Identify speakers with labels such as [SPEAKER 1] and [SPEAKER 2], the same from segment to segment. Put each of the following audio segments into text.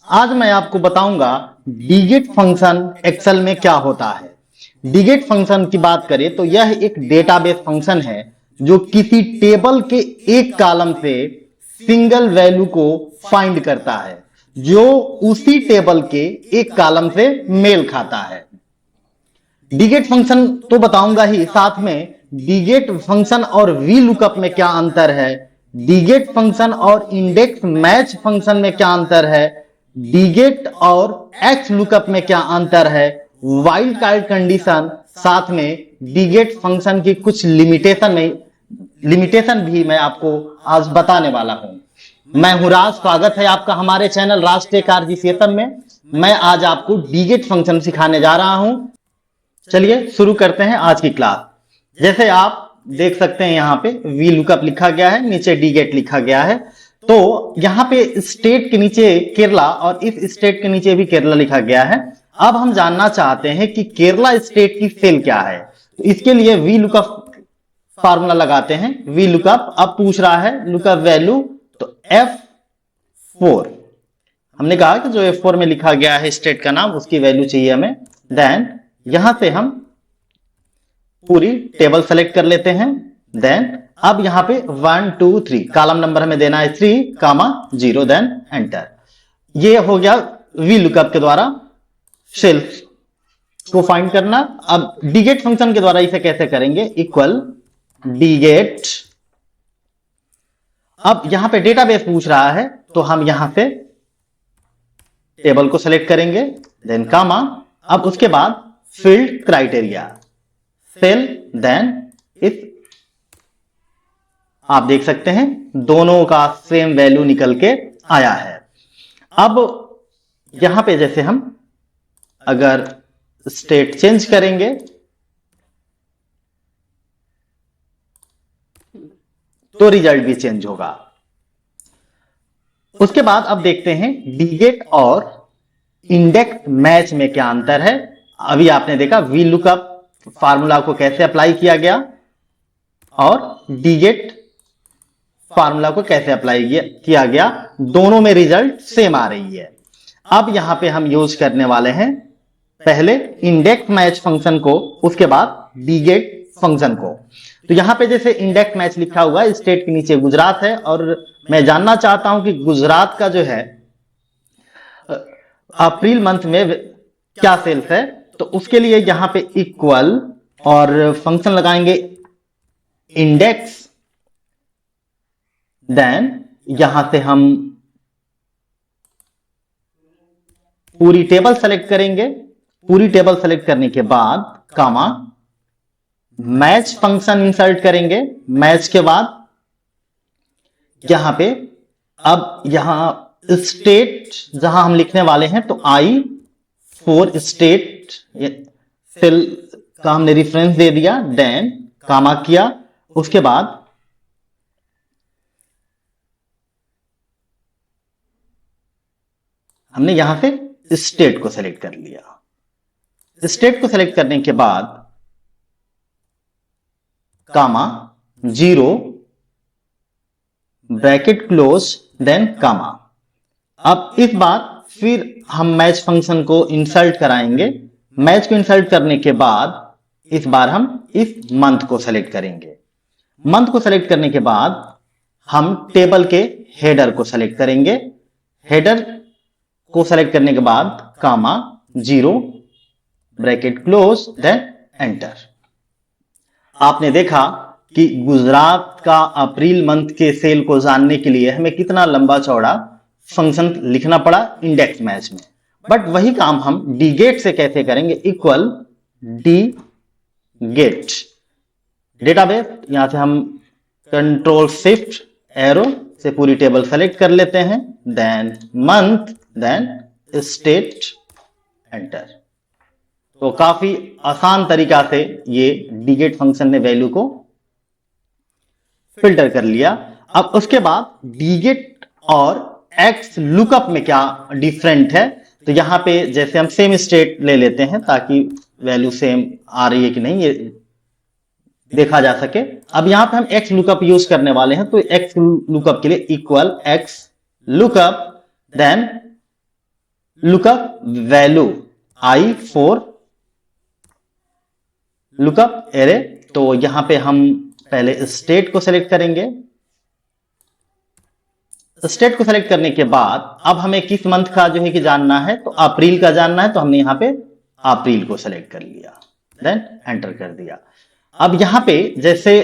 [SPEAKER 1] आज मैं आपको बताऊंगा डीगेट फंक्शन एक्सेल में क्या होता है। डीगेट फंक्शन की बात करें तो यह एक डेटाबेस फंक्शन है जो किसी टेबल के एक कॉलम से सिंगल वैल्यू को फाइंड करता है जो उसी टेबल के एक कॉलम से मेल खाता है। डीगेट फंक्शन तो बताऊंगा ही, साथ में डीगेट फंक्शन और वी लुकअप में क्या अंतर है, डीगेट फंक्शन और इंडेक्स मैच फंक्शन में क्या अंतर है, डीगेट और एक्स लुकअप में क्या अंतर है, वाइल्ड कार्ड कंडीशन, साथ में डीगेट फंक्शन की कुछ लिमिटेशन भी मैं आपको आज बताने वाला हूं। मैं हूं राज, स्वागत है आपका हमारे चैनल राज टेक आरजीसीएसएम में। मैं आज आपको डीगेट फंक्शन सिखाने जा रहा हूं। चलिए शुरू करते हैं आज की क्लास। जैसे आप देख सकते हैं यहाँ पे वी लुकअप लिखा गया है, नीचे डीगेट लिखा गया है। तो यहाँ पे स्टेट के नीचे केरला और इस स्टेट के नीचे भी केरला लिखा गया है। अब हम जानना चाहते हैं कि केरला स्टेट की सेल क्या है, तो इसके लिए वी लुकअप फार्मूला लगाते हैं। वी लुकअप अब पूछ रहा है लुकअप वैल्यू, तो F4 हमने कहा कि जो F4 में लिखा गया है स्टेट का नाम, उसकी वैल्यू चाहिए हमें। देन यहां से हम पूरी टेबल सेलेक्ट कर लेते हैं। देन अब यहां पे 1 2 3 कॉलम नंबर हमें देना है 3,0, देन एंटर। ये हो गया वी लुकअप के द्वारा सेल्स को फाइंड करना। अब डीगेट फंक्शन के द्वारा इसे कैसे करेंगे, इक्वल डीगेट। अब यहां पे डेटाबेस पूछ रहा है तो हम यहां से टेबल को सेलेक्ट करेंगे, देन कामा। अब उसके बाद फील्ड क्राइटेरिया सेल, देन इस आप देख सकते हैं दोनों का सेम वैल्यू निकल के आया है। अब यहां पे जैसे हम अगर स्टेट चेंज करेंगे तो रिजल्ट भी चेंज होगा। उसके बाद अब देखते हैं डीगेट और इंडेक्स मैच में क्या अंतर है। अभी आपने देखा वी लुकअप फार्मूला को कैसे अप्लाई किया गया और डीगेट फार्मूला को कैसे अप्लाई किया गया, दोनों में रिजल्ट सेम आ रही है। अब यहां पे हम यूज करने वाले हैं पहले इंडेक्स मैच फंक्शन को, उसके बाद डीगेट फंक्शन को। तो यहां पे जैसे इंडेक्स मैच लिखा हुआ है, स्टेट के नीचे गुजरात है और मैं जानना चाहता हूं कि गुजरात का जो है अप्रैल मंथ में क्या सेल्स है, तो उसके लिए यहां पे इक्वल और फंक्शन लगाएंगे इंडेक्स। देन यहां से हम पूरी टेबल सेलेक्ट करेंगे। पूरी टेबल सेलेक्ट करने के बाद कामा मैच फंक्शन इंसर्ट करेंगे। मैच के बाद यहां पे अब यहां स्टेट जहां हम लिखने वाले हैं, तो I4 स्टेट सेल का हमने रेफरेंस दे दिया, देन कामा किया। उसके बाद हमने यहां से स्टेट को सेलेक्ट कर लिया। स्टेट को सेलेक्ट करने के बाद कामा 0 ब्रैकेट क्लोज, देन कामा। अब इस बार फिर हम मैच फंक्शन को इंसर्ट कराएंगे। मैच को इंसर्ट करने के बाद इस बार हम इस मंथ को सेलेक्ट करेंगे। मंथ को सेलेक्ट करने के बाद हम टेबल के हेडर को सेलेक्ट करेंगे। हेडर को सेलेक्ट करने के बाद कामा 0 ब्रैकेट क्लोज, देन एंटर। आपने देखा कि गुजरात का अप्रैल मंथ के सेल को जानने के लिए हमें कितना लंबा चौड़ा फंक्शन लिखना पड़ा इंडेक्स मैच में। बट वही काम हम डीगेट से कैसे करेंगे, इक्वल डीगेट डेटाबेस। यहां से हम कंट्रोल शिफ्ट एरो से पूरी टेबल सेलेक्ट कर लेते हैं, then month, then state, enter. तो काफी आसान तरीका से ये डीगेट फंक्शन ने वैल्यू को फिल्टर कर लिया। अब उसके बाद डीगेट और एक्स लुकअप में क्या डिफरेंट है, तो यहां पे जैसे हम सेम स्टेट ले लेते हैं ताकि वैल्यू सेम आ रही है कि नहीं ये देखा जा सके। अब यहां पे हम एक्स लुकअप यूज करने वाले हैं, तो एक्स लुकअप के लिए equal X lookup, then lookup value I for lookup array. तो यहां पे हम पहले स्टेट को सेलेक्ट करेंगे। स्टेट को सेलेक्ट करने के बाद अब हमें किस मंथ का जो है कि जानना है, तो अप्रैल का जानना है, तो हमने यहां पे अप्रैल को सेलेक्ट कर लिया, देन एंटर कर दिया। अब यहां पे जैसे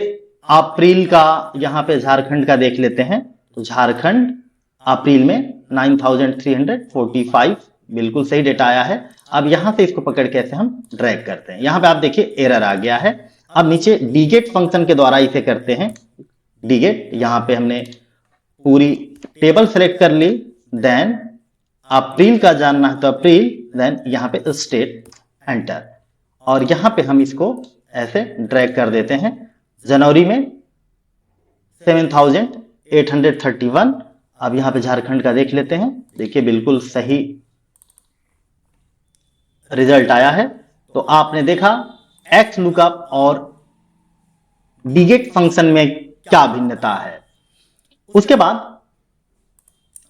[SPEAKER 1] अप्रैल का यहां पे झारखंड का देख लेते हैं, तो झारखंड अप्रैल में 9345 बिल्कुल सही डेटा आया है। अब यहां से इसको पकड़ के ऐसे हम ड्रैग करते हैं, यहां पे आप देखिए एरर आ गया है। अब नीचे डीगेट फंक्शन के द्वारा इसे करते हैं डीगेट। यहां पे हमने पूरी टेबल सेलेक्ट कर ली, देन अप्रैल का जानना है तो अप्रैल, देन यहां पे स्टेट, एंटर। और यहां पे हम इसको ऐसे ड्रैग कर देते हैं। जनवरी में 7831। अब यहां पे झारखंड का देख लेते हैं, देखिए बिल्कुल सही रिजल्ट आया है। तो आपने देखा एक्स लुकअप और डीगेट फंक्शन में क्या भिन्नता है। उसके बाद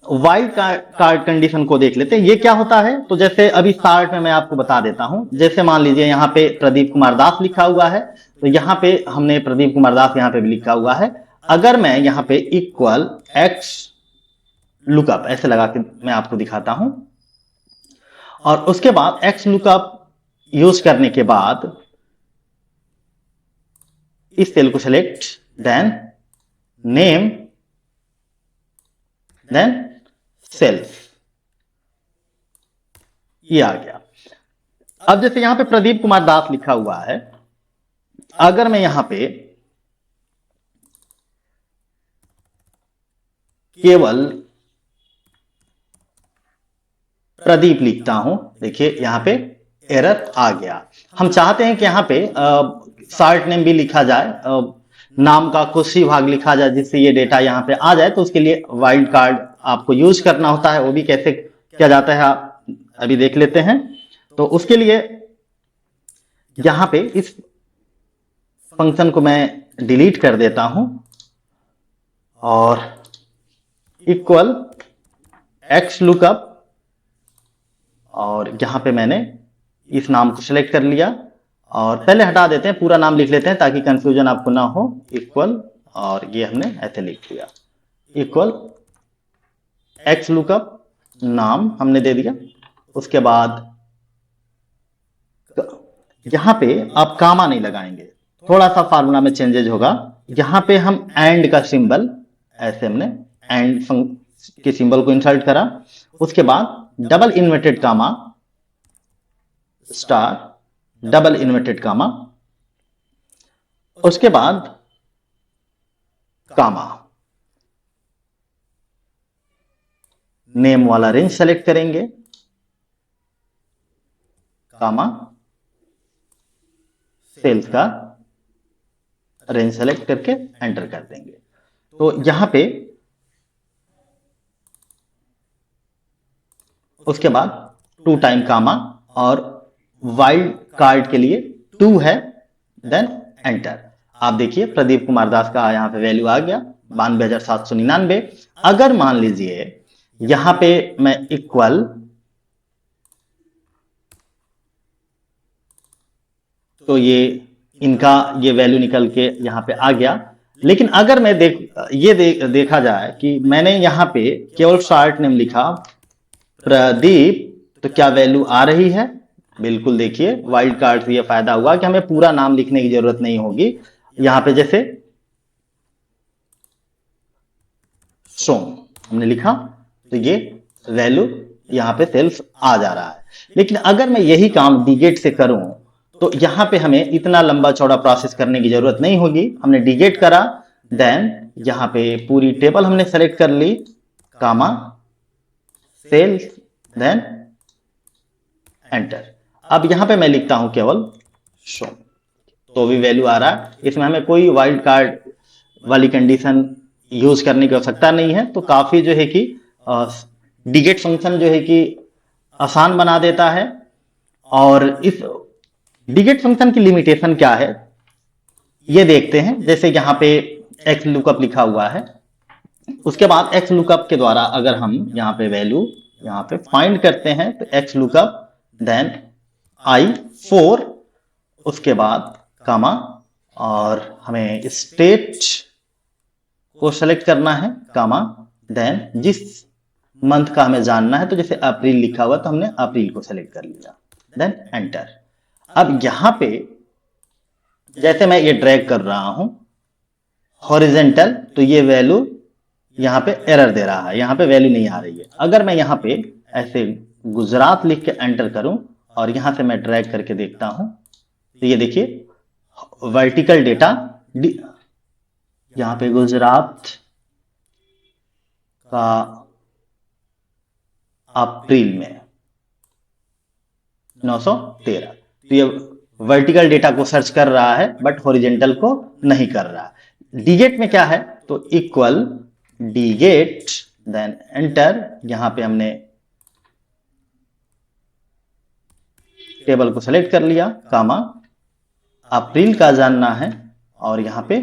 [SPEAKER 1] वाइल्ड कार्ड कंडीशन को देख लेते हैं, ये क्या होता है। तो जैसे अभी स्टार्ट में मैं आपको बता देता हूं, जैसे मान लीजिए यहां पे प्रदीप कुमार दास लिखा हुआ है, तो यहां पे हमने प्रदीप कुमार दास यहां पे भी लिखा हुआ है। अगर मैं यहां पे इक्वल एक्स लुकअप ऐसे लगा के मैं आपको दिखाता हूं, और उसके बाद एक्स लुकअप यूज करने के बाद इस सेल को select, then name, then sales, ये आ गया। अब जैसे यहां पे प्रदीप कुमार दास लिखा हुआ है, अगर मैं यहां पे केवल प्रदीप लिखता हूं, देखिए यहां पे एरर आ गया। हम चाहते हैं कि यहां पे शॉर्ट नेम भी लिखा जाए, नाम का कुछ ही भाग लिखा जाए, जिससे ये डेटा यहां पे आ जाए। तो उसके लिए वाइल्ड कार्ड आपको यूज करना होता है, वो भी कैसे किया जाता है आप अभी देख लेते हैं। तो उसके लिए यहां पे इस फंक्शन को मैं डिलीट कर देता हूं और इक्वल एक्स लुकअप, और यहां पे मैंने इस नाम को सिलेक्ट कर लिया, और पहले हटा देते हैं, पूरा नाम लिख लेते हैं ताकि कंफ्यूजन आपको ना हो। इक्वल, और ये हमने ऐसे लिख दिया, इक्वल एक्स लुकअप, नाम हमने दे दिया। उसके बाद यहां पे आप कामा नहीं लगाएंगे, थोड़ा सा फार्मूला में चेंजेज होगा। यहां पे हम एंड का सिंबल, ऐसे हमने एंड के सिंबल को इंसर्ट करा। उसके बाद double inverted comma, star, double inverted comma, उसके बाद कामा, नेम वाला रेंज सेलेक्ट करेंगे, कामा, सेल्स का रेंज सेलेक्ट करके एंटर कर देंगे। तो यहां पे उसके बाद 2 टाइम कामा, और वाइल्ड कार्ड के लिए 2 है, देन एंटर। आप देखिए प्रदीप कुमार दास का यहां पे वैल्यू आ गया 92,799। अगर मान लीजिए यहां पे मैं इक्वल, तो ये इनका ये वैल्यू निकल के यहां पे आ गया। लेकिन अगर मैं देखा जाए कि मैंने यहां पे केवल शॉर्ट नेम लिखा प्रदीप, तो क्या वैल्यू आ रही है। बिल्कुल देखिए वाइल्ड कार्ड से ये फायदा हुआ कि हमें पूरा नाम लिखने की जरूरत नहीं होगी। यहां पे जैसे सोम हमने लिखा, तो ये वैल्यू यहां पे सेल्स आ जा रहा है। लेकिन अगर मैं यही काम डीगेट से करूं, तो यहां पे हमें इतना लंबा चौड़ा प्रोसेस करने की जरूरत नहीं होगी। हमने डीगेट करा, देन यहां पे पूरी टेबल हमने सेलेक्ट कर ली, कामा, सेल्स, देन एंटर। अब यहां पे मैं लिखता हूं केवल शो, तो भी वैल्यू आ रहा है। इसमें हमें कोई वाइल्ड कार्ड वाली कंडीशन यूज करने की आवश्यकता नहीं है। तो काफी जो है कि डीगेट फंक्शन जो है कि आसान बना देता है। और इस डीगेट फंक्शन की लिमिटेशन क्या है ये देखते हैं। जैसे यहां पे एक्स लुकअप लिखा हुआ है, उसके बाद एक्स लुकअप के द्वारा अगर हम यहां पे वैल्यू यहाँ पे फाइंड करते हैं तो एक्स लुकअप देन I4, उसके बाद कामा, और हमें स्टेट को सेलेक्ट करना है, कामा, देन जिस मंथ का हमें जानना है, तो जैसे अप्रैल लिखा हुआ तो हमने अप्रैल को सेलेक्ट कर लिया, देन एंटर। अब यहां पे जैसे मैं ये ड्रैग कर रहा हूं हॉरिजेंटल, तो ये वैल्यू यहां पे एरर दे रहा है, यहां पे वैल्यू नहीं आ रही है। अगर मैं यहां पे ऐसे गुजरात लिख के एंटर करूं और यहां से मैं ड्रैग करके देखता हूं तो ये देखिए वर्टिकल डेटा यहां पे गुजरात का अप्रैल में 913, तो ये वर्टिकल डेटा को सर्च कर रहा है बट हॉरिजेंटल को नहीं कर रहा। डीगेट में क्या है, तो इक्वल डीगेट देन एंटर, यहां पे हमने टेबल को सेलेक्ट कर लिया, कामा, अप्रैल का जानना है और यहां पे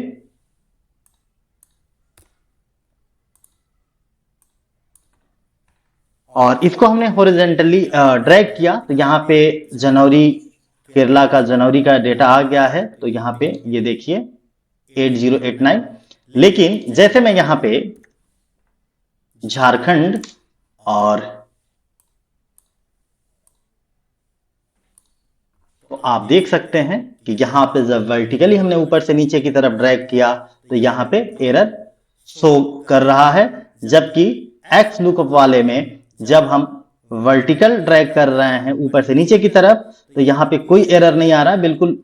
[SPEAKER 1] और इसको हमने हॉरिजेंटली ड्रैग किया तो यहां पे जनवरी, केरला का जनवरी का डेटा आ गया है, तो यहां पे ये देखिए 8089। लेकिन जैसे मैं यहां पे झारखंड और तो आप देख सकते हैं कि यहां पे जब वर्टिकली हमने ऊपर से नीचे की तरफ ड्रैग किया तो यहां पे एरर शो कर रहा है, जबकि एक्स लुकअप वाले में जब हम वर्टिकल ड्रैग कर रहे हैं ऊपर से नीचे की तरफ तो यहां पे कोई एरर नहीं आ रहा है, बिल्कुल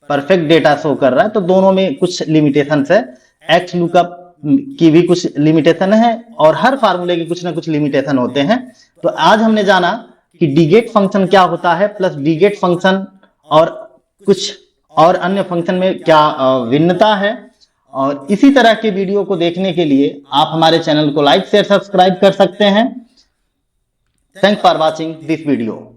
[SPEAKER 1] परफेक्ट डेटा शो कर रहा है। तो दोनों में कुछ लिमिटेशंस है, एक्स लुकअप की भी कुछ लिमिटेशन है और हर फार्मूले के कुछ ना कुछ लिमिटेशन होते हैं। तो आज हमने जाना कि डीगेट फंक्शन क्या होता है, प्लस डीगेट फंक्शन और कुछ और अन्य फंक्शन में क्या भिन्नता है। और इसी तरह के वीडियो को देखने के लिए आप हमारे चैनल को लाइक शेयर सब्सक्राइब कर सकते हैं। Thanks for watching this video.